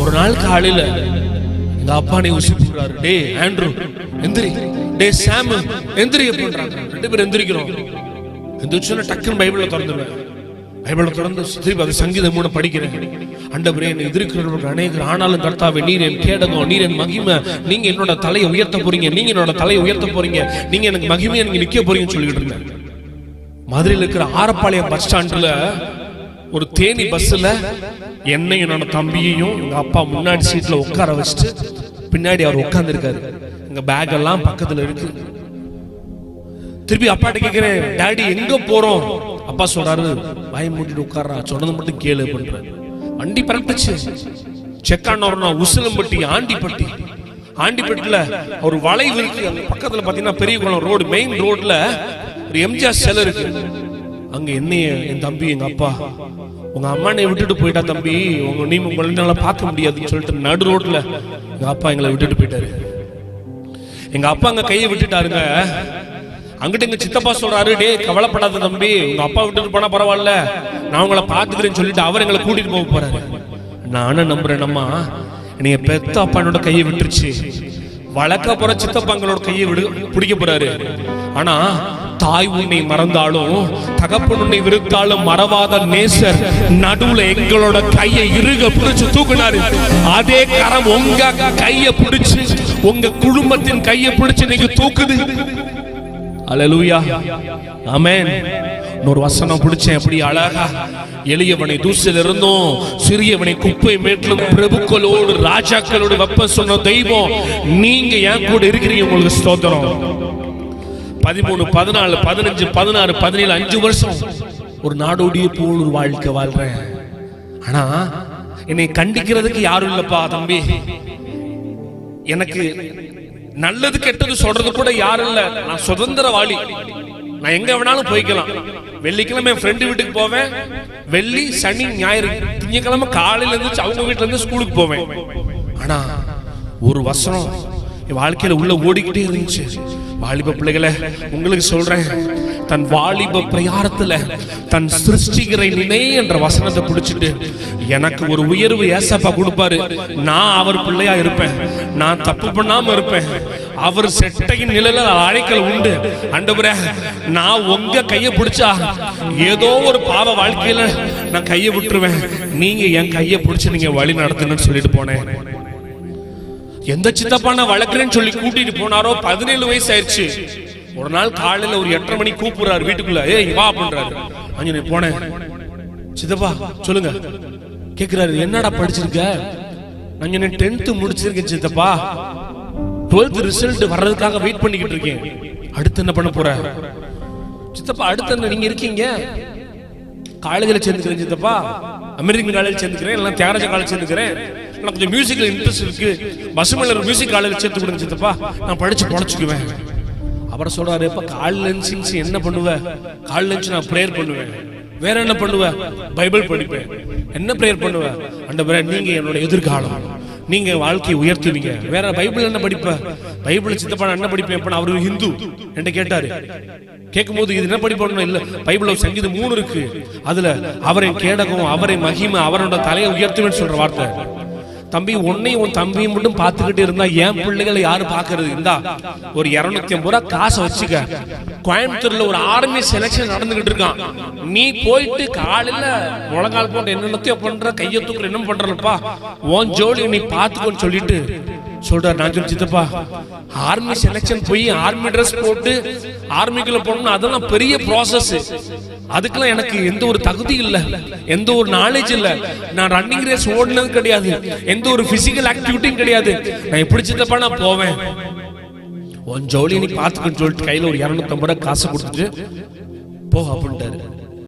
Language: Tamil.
ஒரு நாள் காலையில எங்க அப்பா நீ உசிப்புறாரு, டே ஆண்ட்ரூ எந்திரி, டே சாம் எந்திரி பண்றாங்க. 2 பேரும் எந்திரிக்கிறோம். எந்திரிச்சோன்னா டக்குன்னு பைபிளை திறந்துருவேன். பைபிளை திறந்து திருப்பி அது சங்கீதம் 3 படிக்கிறேன். ஆண்டவரே என்னை எதிர்க்கிறவர்கள் அநேகர், ஆனாலும் கர்த்தாவே நீர் என் கேடகம், நீர் என் மகிமை, நீங்க என்னோட தலையை உயர்த்த போறீங்க, நீங்க என்னோட தலையை உயர்த்த போறீங்க, நீங்க எனக்கு மகிமையை நீங்க நிக்க போறீங்கன்னு சொல்லிட்டு இருந்தேன். மதுரையில் இருக்கிற ஆரப்பாளையம் பஸ் ஸ்டாண்ட்ல ஒரு தேனி பஸ்ல என்னையும் என்னோட தம்பியையும் எங்க அப்பா முன்னாடி சீட்ல உட்கார வச்சுட்டு பின்னாடி அவர் உட்கார்ந்து இருக்காரு. எங்க பேக் எல்லாம் பக்கத்துல இருக்கு. திருப்பி அப்பாட்ட கேட்கிறேன், டாடி எங்க போறோம்? அப்பா சொல்றாரு, வாய் மூடிட்டு உட்கார்றா, சொன்னது மட்டும் கேளு பண்றாரு. வண்டி பறந்துச்சு. செக்கானோர்னா உசிலம்பட்டி, ஆண்டிப்பட்டில ஒரு வளைவு இருக்கு. அந்த பக்கத்துல பாத்தீங்கன்னா பெரிய குளம் ரோடு, மெயின் ரோட்ல ஒரு எம்ஜிஆர் சிலை இருக்கு. அங்க என்னைய என் தம்பி எங்க அப்பா, உங்க அம்மானை விட்டுட்டு போயிட்டா தம்பி, உங்களால பார்க்க முடியாதுன்னு சொல்லிட்டு நடு ரோட்ல எங்க அப்பா எங்களை விட்டுட்டு போயிட்டாரு. எங்க அப்பா அங்க கையை விட்டுட்டாருங்க. அங்கிட்ட எங்க சித்தப்பா சொல்றாரு, டே கவலைப்படாத தம்பி, உங்க அப்பா விட்டுட்டு போனா பரவாயில்ல, நான் உங்களை பாத்துக்கிறேன்னு சொல்லிட்டு அவர் எங்களை கூட்டிட்டு போக போறாரு. நானும் நம்புறேன், அம்மா நீங்க பெத்த அப்பானோட கையை விட்டுருச்சு, வளர்க்க போற சித்தப்பாங்களோட கையை பிடிக்க போறாரு. ஆனா தாய் உன்னை மறந்தாலும் தகப்பன் உன்னை விருத்தாலும் மறவாத நேசர் நடுவுல எங்களோட கையை இறுக பிடிச்சு தூக்குனாரு. அதே கரம் உங்க கையை பிடிச்சு, உங்க குடும்பத்தின் கையை பிடிச்சு நீங்க தூக்குது. அல்லேலூயா, ஆமென். ஒரு வசனம் பிடிச்சேன், எப்படி அழகா, எளியவனை தூசில் இருந்தும் சிறியவனை குப்பை மேட்டிலும் பிரபுக்களோடு ராஜாக்களோடு வெப்ப சொன்ன தெய்வம் நீங்க என் கூட இருக்கிறீங்க. உங்களுக்கு ஸ்தோத்திரம். 13, 14, 15, 16, 17 5 வருஷம் ஒரு நாடோடிய போல் ஒரு வாழ்க்கை வாழ்றேன். ஆனா என்னை கண்டிக்கிறதுக்கு யாரும் இல்லப்பா தம்பி. எனக்கு நல்லது கெட்டது சொல்றது கூட யாரும் இல்ல. நான் சுதந்திரவாளி, நான் எங்க வேணாலும் போய்க்கலாம். வெள்ளிக்கிழமை என் ஃப்ரெண்டு வீட்டுக்கு போவேன், வெள்ளி சனி ஞாயிறு திங்கக்கிழமை காலையில இருந்து அவங்க வீட்டுல இருந்து ஸ்கூலுக்கு போவேன். ஆனா ஒரு வசனம் என் வாழ்க்கையில உள்ள ஓடிக்கிட்டே இருந்துச்சு. வாலிப பிள்ளைகளை உங்களுக்கு சொல்றேன், தன் வாலிப பிரயாரத்துல தன் சிருஷ்டிகரை நினை என்ற வசனத்தை பிடிச்சிட்டு எனக்கு ஒரு உயர்வு ஏசப்பா கொடுப்பாரு. நான் அவர் பிள்ளையா இருப்பேன், நான் தப்பு பண்ணாம இருப்பேன், அவர் செட்டையின் நிழல அழைக்கல் உண்டு. ஆண்டவரே நான் உங்க கையை பிடிச்சா ஏதோ ஒரு பாவ வாழ்க்கையில நான் கையை விட்டுருவேன், நீங்க என் கையை பிடிச்சு நீங்க வழி நடத்துன்னு சொல்லிட்டு போனேன். எந்த சித்தப்பா நான் வளர்க்கிறேன்னு சொல்லி கூட்டிட்டு போனாரோ 17 வயசு ஆயிடுச்சு. ஒரு நாள் காலையில ஒரு 8:30 மணி கூப்பிடுறாரு வீட்டுக்குள்ள, ஏய் வா பண்றாரு. அஞ்சு போனேன், சித்தப்பா சொல்லுங்க. கேக்குறாரு, என்னடா படிச்சிருக்க? நான் 10th முடிச்சிருக்கேன் சித்தப்பா, 12th ரிசல்ட் வர்றதுக்காக வெயிட் பண்ணிக்கிட்டு இருக்கேன். அடுத்து என்ன பண்ண போற? சித்தப்பா அடுத்து என்ன நீங்க இருக்கீங்க? காலேஜில் சேர்ந்துக்கிறேன் சித்தப்பா, அமெரிக்கன் காலேஜ் சேர்ந்துக்கிறேன், எல்லாம் தியாகராஜ காலேஜ் சேர்ந்துக்கிறேன், எனக்கு கொஞ்சம் மியூசிக்ல இன்ட்ரெஸ்ட் இருக்கு, பசுமலர் மியூசிக் காலேஜ் சேர்த்து கொடுங்க சித்தப்பா, நான் படிச்சு பொழைச்சுக்குவேன். அவர் சொல்றாரு, எப்ப கால் லஞ்ச் என்ன பண்ணுவ? கால் லஞ்ச் நான் பிரேயர் பண்ணுவேன். வேற என்ன பண்ணுவ? பைபிள் படிப்பேன். என்ன பிரேயர் பண்ணுவ? ஆண்டவரே நீங்க என்னோட எதிர்காலம், நீங்க வாழ்க்கையை உயர்த்துவீங்க. வேற பைபிள் என்ன படிப்ப? பைபிள் சித்தப்பா என்ன படிப்பேன்? அவரு ஹிந்து என்கிட்ட கேட்டாரு. கேட்கும் போது இது என்ன படிப்போம்? இல்ல பைபிள்ல சங்கீதம் 3 இருக்கு, அதுல அவரை கேடகம், அவரை மகிமை, அவரோட தலையை உயர்த்துவேன்னு சொல்ற வார்த்தை. தம்பி உன்னையும் உன் தம்பியும் மட்டும் பார்த்துக்கிட்டு இருந்தா என் பிள்ளைகளை யாரு பாக்குறது? இருந்தா ஒரு 250 ரூபாய் காசை வச்சுக்க. கோயம்புத்தூர்ல ஒரு ஆர்மி செலக்ஷன் நடந்துகிட்டு இருக்கான். நீ போயிட்டு காலையில முழங்கால் போட்டு என்னென்னத்தையோ பண்ற, கையை தூக்குற, என்ன பண்றப்பா, உன் ஜோலி நீ பாத்துக்கோன்னு சொல்லிட்டு சொல்றாரு. நான் சொல்லி சித்தப்பா ஆர்மி செலக்ஷன் போய் ஆர்மி ட்ரெஸ் போட்டு ஆர்மிக்குள்ள போகணும், அதெல்லாம் பெரிய ப்ராசஸ். அதுக்கெல்லாம் எனக்கு எந்த ஒரு தகுதி இல்ல, எந்த ஒரு நாலேஜ் இல்ல, நான் ரன்னிங் ரேஸ் ஓடினது கிடையாது, எந்த ஒரு பிசிக்கல் ஆக்டிவிட்டியும் கிடையாது. நான் எப்படி சித்தப்பா நான் போவேன்? உன் ஜோலி நீ பாத்துக்கன்னு சொல்லிட்டு கையில ஒரு 250 ரூபாய் காசு கொடுத்துட்டு போ அப்படின்ட்டாரு.